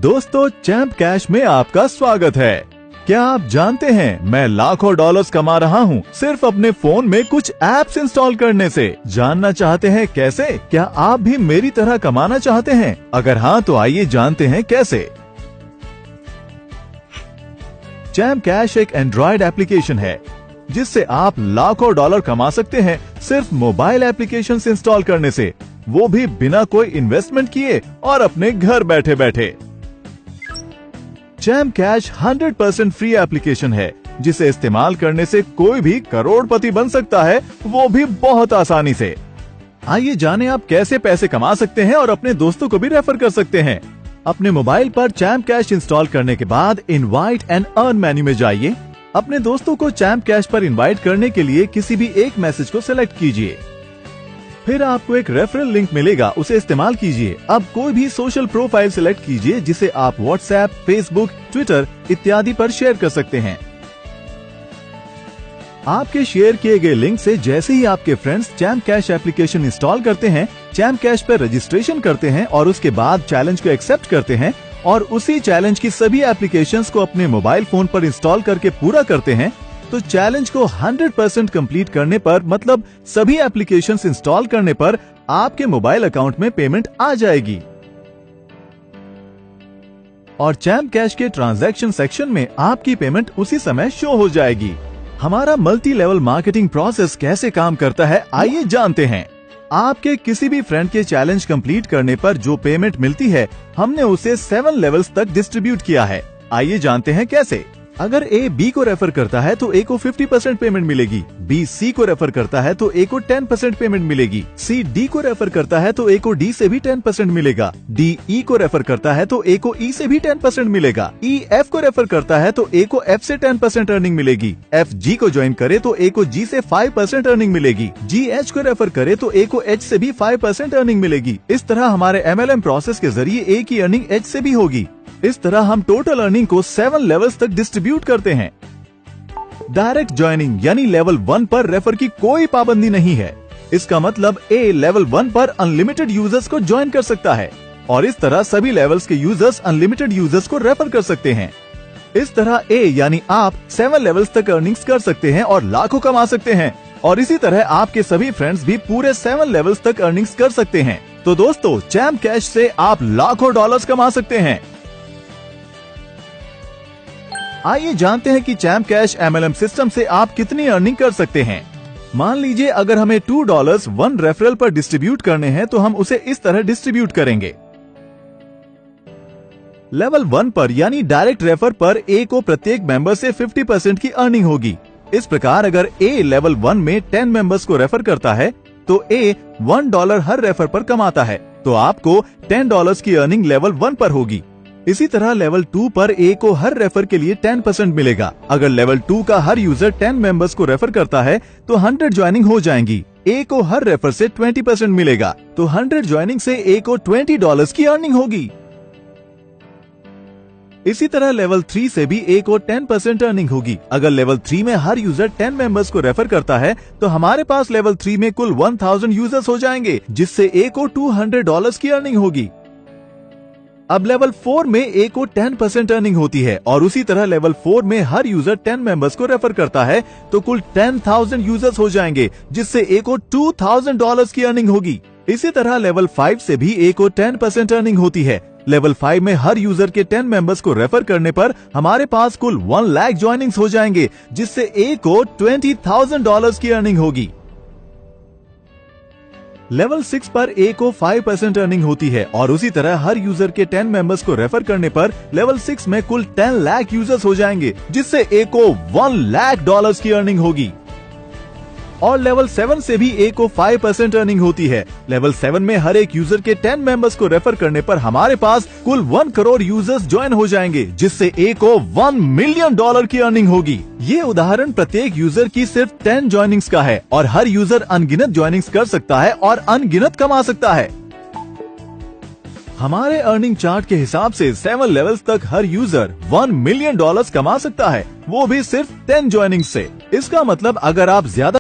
दोस्तों, champ cash में आपका स्वागत है। क्या आप जानते हैं मैं लाखों डॉलर्स कमा रहा हूँ सिर्फ अपने फोन में कुछ एप्स इंस्टॉल करने से। जानना चाहते हैं कैसे? क्या आप भी मेरी तरह कमाना चाहते हैं? अगर हाँ तो आइए जानते हैं कैसे। चैम्प कैश एक एंड्रॉइड एप्लीकेशन है जिससे आप लाखों डॉलर कमा सकते हैं सिर्फ मोबाइल एप्लीकेशन इंस्टॉल करने से, वो भी बिना कोई इन्वेस्टमेंट किए और अपने घर बैठे बैठे। चैम्प कैश 100% फ्री एप्लीकेशन है जिसे इस्तेमाल करने से कोई भी करोड़पति बन सकता है, वो भी बहुत आसानी से। आइए जानें आप कैसे पैसे कमा सकते हैं और अपने दोस्तों को भी रेफर कर सकते हैं। अपने मोबाइल पर चैम्प कैश इंस्टॉल करने के बाद इनवाइट एंड अर्न मेन्यू में जाइए। अपने दोस्तों को चैम्प कैश पर इनवाइट करने के लिए किसी भी एक मैसेज को सिलेक्ट कीजिए। फिर आपको एक रेफरल लिंक मिलेगा, उसे इस्तेमाल कीजिए। अब कोई भी सोशल प्रोफाइल सिलेक्ट कीजिए जिसे आप व्हाट्सएप, फेसबुक, ट्विटर इत्यादि पर शेयर कर सकते हैं। आपके शेयर किए गए लिंक से जैसे ही आपके friends champ cash application install करते हैं, चैम्प कैश पर रजिस्ट्रेशन करते हैं और उसके बाद चैलेंज को एक्सेप्ट करते हैं और उसी चैलेंज की सभी एप्लीकेशंस को अपने मोबाइल फोन पर इंस्टॉल करके पूरा करते हैं, तो चैलेंज को 100% कंप्लीट करने पर, मतलब सभी एप्लीकेशंस इंस्टॉल करने पर आपके मोबाइल अकाउंट में पेमेंट आ जाएगी। और चैम्प कैश के ट्रांजैक्शन सेक्शन में आपकी पेमेंट उसी समय शो हो जाएगी। हमारा मल्टी लेवल मार्केटिंग प्रोसेस कैसे काम करता है, आइए जानते हैं। आपके किसी भी फ्रेंड के चैलेंज कंप्लीट करने पर जो पेमेंट मिलती है, हमने उसे 7 लेवल्स तक डिस्ट्रीब्यूट किया है। आइए जानते हैं कैसे। अगर ए बी को रेफर करता है तो ए को 50% पेमेंट मिलेगी, बी सी को रेफर करता है तो ए को 10% पेमेंट मिलेगी, सी डी को रेफर करता है तो ए को डी से भी 10% मिलेगा, डी ई को रेफर करता है तो ए को ई से भी 10% मिलेगा, ई एफ को रेफर करता है तो ए को एफ से 10% अर्निंग मिलेगी, एफ जी को ज्वाइन करे तो ए को जी से 5% अर्निंग मिलेगी, जी एच को रेफर करे तो ए को एच से भी 5% अर्निंग मिलेगी। इस तरह हमारे MLM प्रोसेस के जरिए ए की अर्निंग एच से भी होगी। इस तरह हम टोटल अर्निंग को 7 लेवल्स तक डिस्ट्रीब्यूट करते हैं। डायरेक्ट ज्वाइनिंग यानी लेवल 1 पर रेफर की कोई पाबंदी नहीं है। इसका मतलब ए लेवल 1 पर अनलिमिटेड यूजर्स को ज्वाइन कर सकता है और इस तरह सभी लेवल्स के यूजर्स अनलिमिटेड यूजर्स को रेफर कर सकते हैं। इस तरह ए यानी आप 7 लेवल्स तक अर्निंग्स कर सकते हैं और लाखों कमा सकते हैं। और इसी तरह आपके सभी फ्रेंड्स भी पूरे 7 लेवल्स तक अर्निंग्स कर सकते हैं। तो दोस्तों, चैम्प कैश से आप लाखों डॉलर्स कमा सकते हैं। आइए जानते हैं कि चैम्प कैश MLM सिस्टम से आप कितनी अर्निंग कर सकते हैं। मान लीजिए अगर हमें $2 1 रेफरल पर डिस्ट्रीब्यूट करने हैं तो हम उसे इस तरह डिस्ट्रीब्यूट करेंगे। लेवल 1 पर यानी डायरेक्ट रेफर पर ए को प्रत्येक मेंबर से 50% की अर्निंग होगी। इस प्रकार अगर ए लेवल 1 में 10 मेंबर्स को रेफर करता है तो ए $1 हर रेफर पर कमाता है, तो आपको $10 की अर्निंग लेवल 1 पर होगी। इसी तरह लेवल 2 पर ए को हर रेफर के लिए 10% मिलेगा। अगर लेवल 2 का हर यूजर 10 मेंबर्स को रेफर करता है तो 100 ज्वाइनिंग हो जाएंगी। ए को हर रेफर से 20% मिलेगा, तो 100 ज्वाइनिंग से ए को $20 की अर्निंग होगी। इसी तरह लेवल 3 से भी ए को 10% अर्निंग होगी। अगर लेवल 3 में हर यूजर 10 मेंबर्स को रेफर करता है तो हमारे पास लेवल 3 में कुल 1000 यूजर्स हो जाएंगे, जिससे ए को $200 की अर्निंग होगी। अब लेवल 4 में ए को 10% अर्निंग होती है और उसी तरह लेवल 4 में हर यूजर 10 मेंबर्स को रेफर करता है तो कुल 10,000 यूजर्स हो जाएंगे, जिससे ए को $2,000 की अर्निंग होगी। इसी तरह लेवल 5 से भी ए को 10% अर्निंग होती है। लेवल 5 में हर यूजर के 10 मेंबर्स को रेफर करने पर हमारे पास कुल 1 लाख ज्वाइनिंग्स हो जाएंगे, जिससे ए को $20,000 की अर्निंग होगी। लेवल 6 पर ए को 5% अर्निंग होती है और उसी तरह हर यूजर के 10 मेंबर्स को रेफर करने पर लेवल 6 में कुल 10 लाख यूजर्स हो जाएंगे, जिससे ए को $1 लाख की अर्निंग होगी। और लेवल 7 से भी ए को 5% अर्निंग होती है। लेवल 7 में हर एक यूजर के 10 मेंबर्स को रेफर करने पर हमारे पास कुल 1 करोड़ यूजर्स ज्वाइन हो जाएंगे, जिससे ए को $1 मिलियन की अर्निंग होगी। ये उदाहरण प्रत्येक यूजर की सिर्फ 10 ज्वाइनिंग्स का है और हर यूजर अनगिनत ज्वाइनिंग्स कर सकता है और अनगिनत कमा सकता है। हमारे अर्निंग चार्ट के हिसाब से 7 लेवल्स तक हर यूजर $1 मिलियन कमा सकता है, वो भी सिर्फ 10 ज्वाइनिंग से। इसका मतलब अगर आप ज्यादा